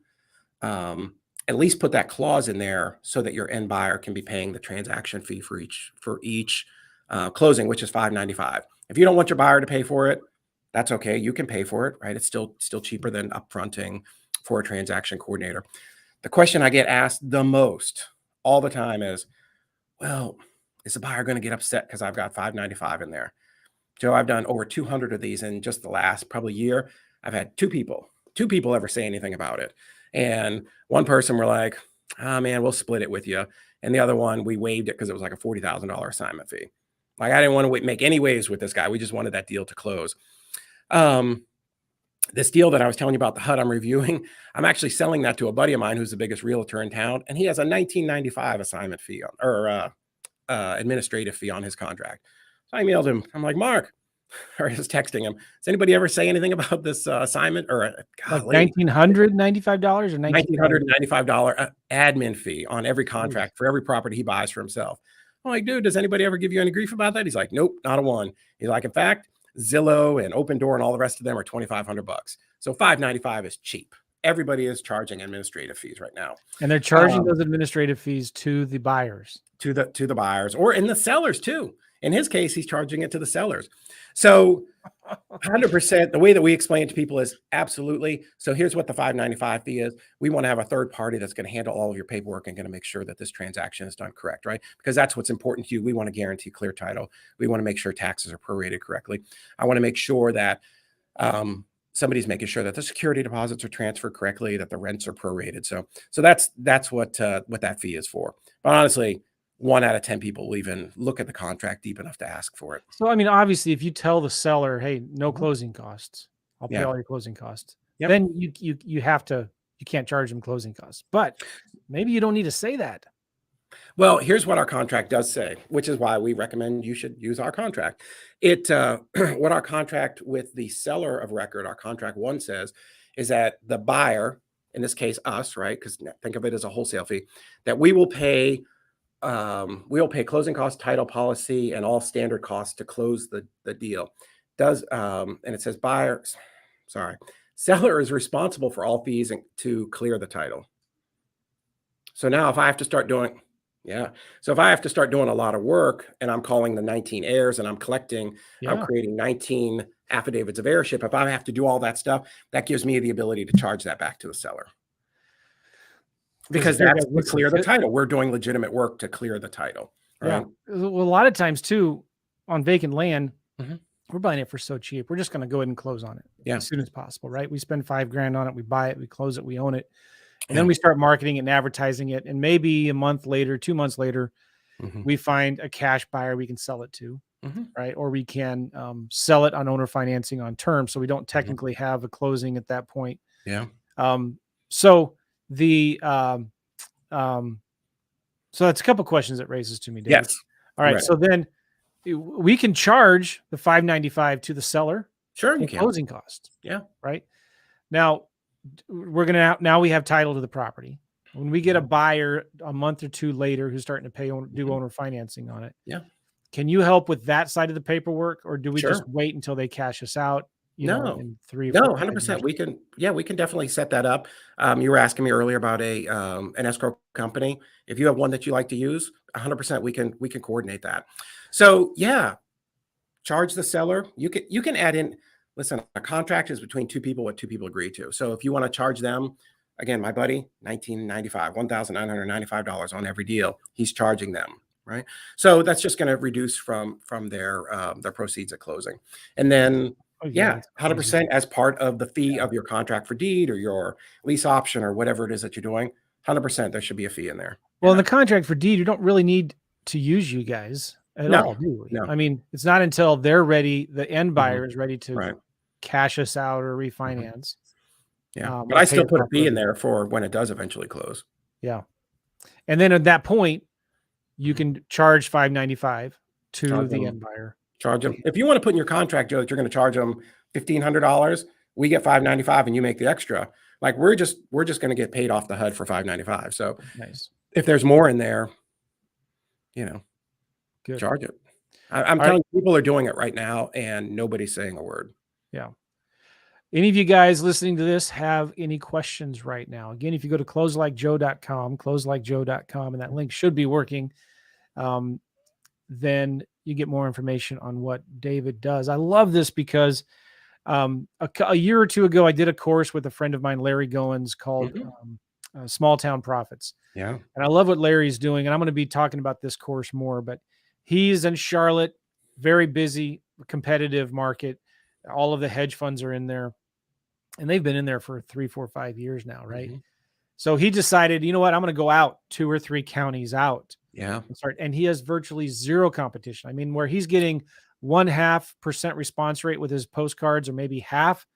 at least put that clause in there so that your end buyer can be paying the transaction fee for each closing, which is $595. If you don't want your buyer to pay for it, that's okay. You can pay for it, right? It's still cheaper than upfronting for a transaction coordinator. The question I get asked the most all the time is, well, is the buyer going to get upset because I've got $595 in there? Joe, I've done over 200 of these in just the last probably year. I've had two people ever say anything about it. And one person were like, oh man, we'll split it with you. And the other one, we waived it because it was like a $40,000 assignment fee. Like I didn't want to make any waves with this guy. We just wanted that deal to close. This deal that I was telling you about, the HUD I'm reviewing, I'm actually selling that to a buddy of mine who's the biggest realtor in town, and he has a $19.95 assignment fee administrative fee on his contract. So I emailed him. I'm like, Mark, or I was texting him. Does anybody ever say anything about this assignment or like $1,995 or $1,995 admin fee on every contract for every property he buys for himself? I'm like, dude, does anybody ever give you any grief about that? He's like, nope, not a one. He's like, in fact, Zillow and Open Door and all the rest of them are $2,500. So $595 is cheap. Everybody is charging administrative fees right now. And they're charging those administrative fees to the buyers. To the buyers or in the sellers too. In his case, he's charging it to the sellers. So 100%, the way that we explain it to people is absolutely. So here's what the $595 fee is. We want to have a third party that's going to handle all of your paperwork and going to make sure that this transaction is done correct, right? Because that's what's important to you. We want to guarantee clear title. We want to make sure taxes are prorated correctly. I want to make sure that somebody's making sure that the security deposits are transferred correctly, that the rents are prorated. So that's what that fee is for. But honestly, 1 out of 10 people will even look at the contract deep enough to ask for it. So, I mean, obviously, if you tell the seller, "Hey, no closing costs, I'll pay all your closing costs," then you can't charge them closing costs. But maybe you don't need to say that. Well, here's what our contract does say, which is why we recommend you should use our contract. It what our contract with the seller of record, our contract 1 says, is that the buyer, in this case us, right? Because think of it as a wholesale fee, that we will pay closing costs, title policy, and all standard costs to close the deal. And it says seller is responsible for all fees to clear the title. So now if I have to start doing a lot of work and I'm calling the 19 heirs and I'm creating 19 affidavits of heirship, if I have to do all that stuff, that gives me the ability to charge that back to the seller. Because that's to clear the title. We're doing legitimate work to clear the title. Right? Yeah. Well, a lot of times too, on vacant land, we're buying it for so cheap. We're just going to go ahead and close on it as soon as possible, right? We spend $5,000 on it. We buy it, we close it, we own it. And then we start marketing it and advertising it. And maybe a month later, 2 months later, we find a cash buyer we can sell it to, right? Or we can sell it on owner financing on terms. So we don't technically have a closing at that point. Yeah. So that's a couple questions it raises to me, David. Yes. All right. So then we can charge the $595 to the seller. Sure. You can. Closing costs. Yeah. Right. Now now we have title to the property. When we get a buyer a month or 2 later who's starting to do owner financing on it. Yeah. Can you help with that side of the paperwork, or do we just wait until they cash us out? In 3 or 4 100%. We can definitely set that up. You were asking me earlier about an escrow company. If you have one that you like to use, 100% we can coordinate that. So charge the seller. You can add in. Listen, a contract is between 2 people, what 2 people agree to. So if you want to charge them, again, my buddy, $1,995 on every deal, he's charging them, right? So that's just going to reduce from their proceeds at closing, and then. 100% as part of the fee of your contract for deed or your lease option or whatever it is that you're doing. 100% there should be a fee in there. Well, in the contract for deed, you don't really need to use you guys at all, do we? No. I mean, it's not until they're ready, the end buyer is ready to cash us out or refinance. Yeah, but I still put a fee in there for when it does eventually close. Yeah, and then at that point, you can charge $595 to the end buyer. Charge them. If you want to put in your contract, Joe, that you're going to charge them $1,500, we get $595 and you make the extra. Like we're just going to get paid off the HUD for $595. So if there's more in there, charge it. I'm telling you, people are doing it right now and nobody's saying a word. Yeah. Any of you guys listening to this have any questions right now? Again, if you go to closelikejoe.com, and that link should be working, then you get more information on what David does. I love this because a year or 2 ago, I did a course with a friend of mine, Larry Goins, called Small Town Profits. Yeah. And I love what Larry's doing. And I'm going to be talking about this course more, but he's in Charlotte, very busy, competitive market. All of the hedge funds are in there, and they've been in there for 3, 4, 5 years now. Right. So he decided, you know what, I'm going to go out 2 or 3 counties out. Yeah. And he has virtually zero competition. I mean, where he's getting 0.5% response rate with his postcards, or maybe half,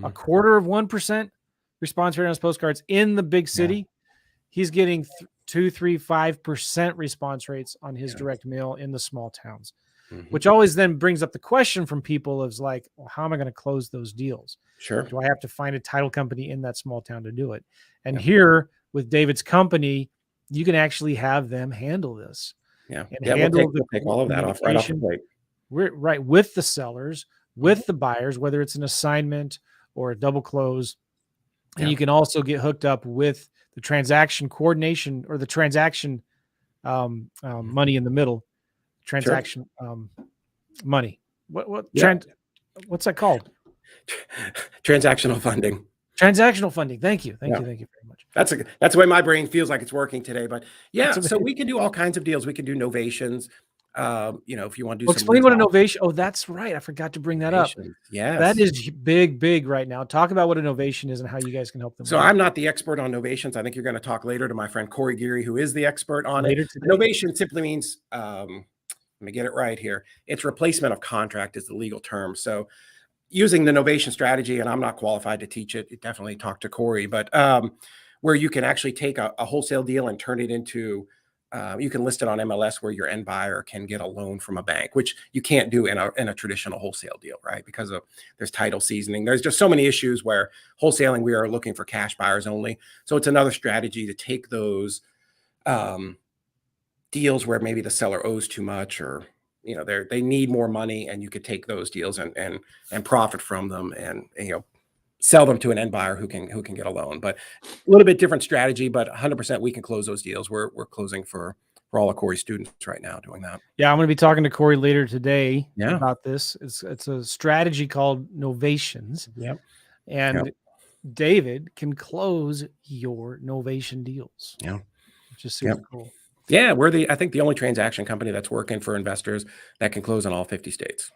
a quarter of 1% response rate on his postcards in the big city. He's getting 2, 3, 5% response rates on his direct mail in the small towns, which always then brings up the question from people of like, well, how am I going to close those deals? Sure. Do I have to find a title company in that small town to do it? And here with David's company, you can actually have them handle this. Yeah. And we'll take all of that off right off the plate. Right. With the sellers, with the buyers, whether it's an assignment or a double close. And you can also get hooked up with the transaction coordination or the transaction money in the middle transaction money. Yeah. What's that called? Transactional funding. Transactional funding. Thank you. Thank you very much. That's the way my brain feels like it's working today. But yeah, That's so we can do all kinds of deals. We can do novations. If you want to do some explain what a novation. Oh, that's right. I forgot to bring that up. Yes. That is big right now. Talk about what a novation is and how you guys can help them. So I'm not the expert on novations. I think you're going to talk later to my friend Corey Geary, who is the expert on it. Novation simply means, let me get it right here. It's replacement of contract is the legal term. So using the novation strategy, and I'm not qualified to teach it, you definitely talk to Corey, but where you can actually take a wholesale deal and turn it into, you can list it on MLS where your end buyer can get a loan from a bank, which you can't do in a traditional wholesale deal, right? Because there's title seasoning. There's just so many issues where wholesaling, we are looking for cash buyers only. So it's another strategy to take those deals where maybe the seller owes too much, or they need more money, and you could take those deals and profit from them, and sell them to an end buyer who can get a loan. But a little bit different strategy, but 100% we can close those deals. We're closing for all of Corey's students right now doing that. Yeah, I'm going to be talking to Corey later today about this. It's a strategy called novations. Yep. And David can close your novation deals. Yeah. Which is super cool. Yeah, we're I think the only transaction company that's working for investors that can close in all 50 states.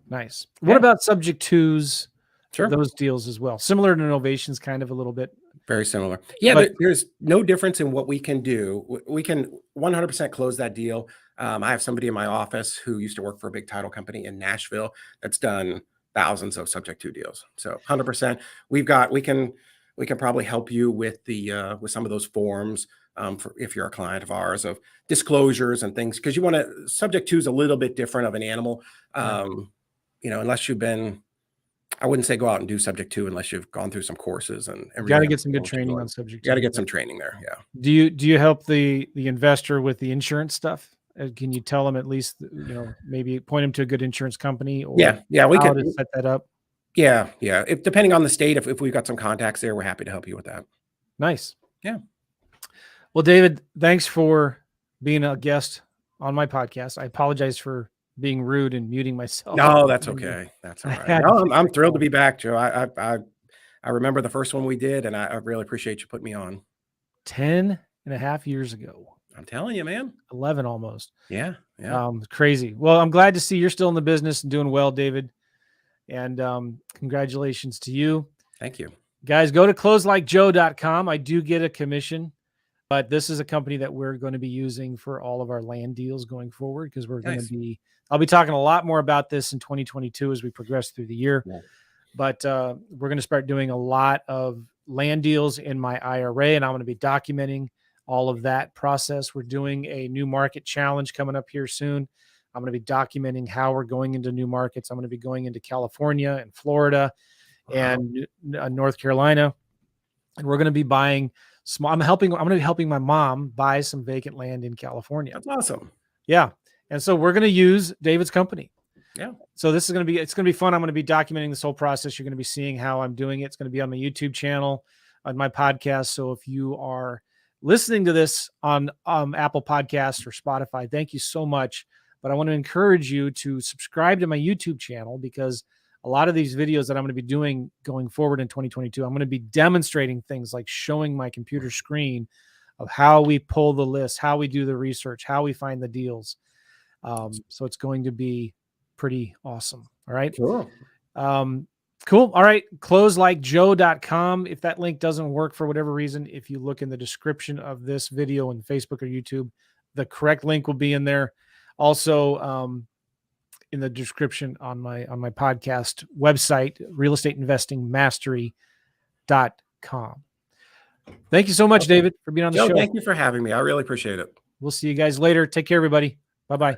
Nice. What about subject twos? Sure. Those deals as well. Similar to novations, kind of a little bit. Very similar. Yeah, but there's no difference in what we can do. We can 100% close that deal. I have somebody in my office who used to work for a big title company in Nashville that's done thousands of subject to deals. So 100%. We can probably help you with with some of those forms if you're a client of ours, of disclosures and things, because you want to, subject to is a little bit different of an animal. Unless you've been, I wouldn't say go out and do subject to unless you've gone through some courses and you got to get some good training on subject to. You got to get some training there. Yeah. Do you help the investor with the insurance stuff? Can you tell them at least, maybe point them to a good insurance company, or we how can to set that up? Yeah. If depending on the state, if we've got some contacts there, we're happy to help you with that. Nice. Yeah. Well, David, thanks for being a guest on my podcast. I apologize for being rude and muting myself. No, that's okay. That's all right. No, I'm thrilled to be back, Joe. I remember the first one we did, and I really appreciate you putting me on. 10.5 years ago. I'm telling you, man. 11 almost. Yeah. Crazy. Well, I'm glad to see you're still in the business and doing well, David. And congratulations to you. Thank you. Guys, go to closelikejoe.com. I do get a commission, but this is a company that we're going to be using for all of our land deals going forward, because we're going to be, I'll be talking a lot more about this in 2022 as we progress through the year. Yeah. But we're going to start doing a lot of land deals in my IRA, and I'm going to be documenting all of that process. We're doing a new market challenge coming up here soon. I'm going to be documenting how we're going into new markets. I'm going to be going into California and Florida and North Carolina. And we're going to be buying small. I'm going to be helping my mom buy some vacant land in California. That's awesome. Yeah. And so we're going to use David's company. Yeah. So it's going to be fun. I'm going to be documenting this whole process. You're going to be seeing how I'm doing it. It's going to be on my YouTube channel, on my podcast. So if you are listening to this on Apple Podcasts or Spotify, thank you so much. But I want to encourage you to subscribe to my YouTube channel, because a lot of these videos that I'm going to be doing going forward in 2022, I'm going to be demonstrating things like showing my computer screen of how we pull the list, how we do the research, how we find the deals. So it's going to be pretty awesome. All right. Cool. Cool. All right. Closelikejoe.com. If that link doesn't work for whatever reason, if you look in the description of this video on Facebook or YouTube, the correct link will be in there. Also, in the description on my podcast website, realestateinvestingmastery.com. Thank you so much, David, for being on the show. Thank you for having me. I really appreciate it. We'll see you guys later. Take care, everybody. Bye-bye.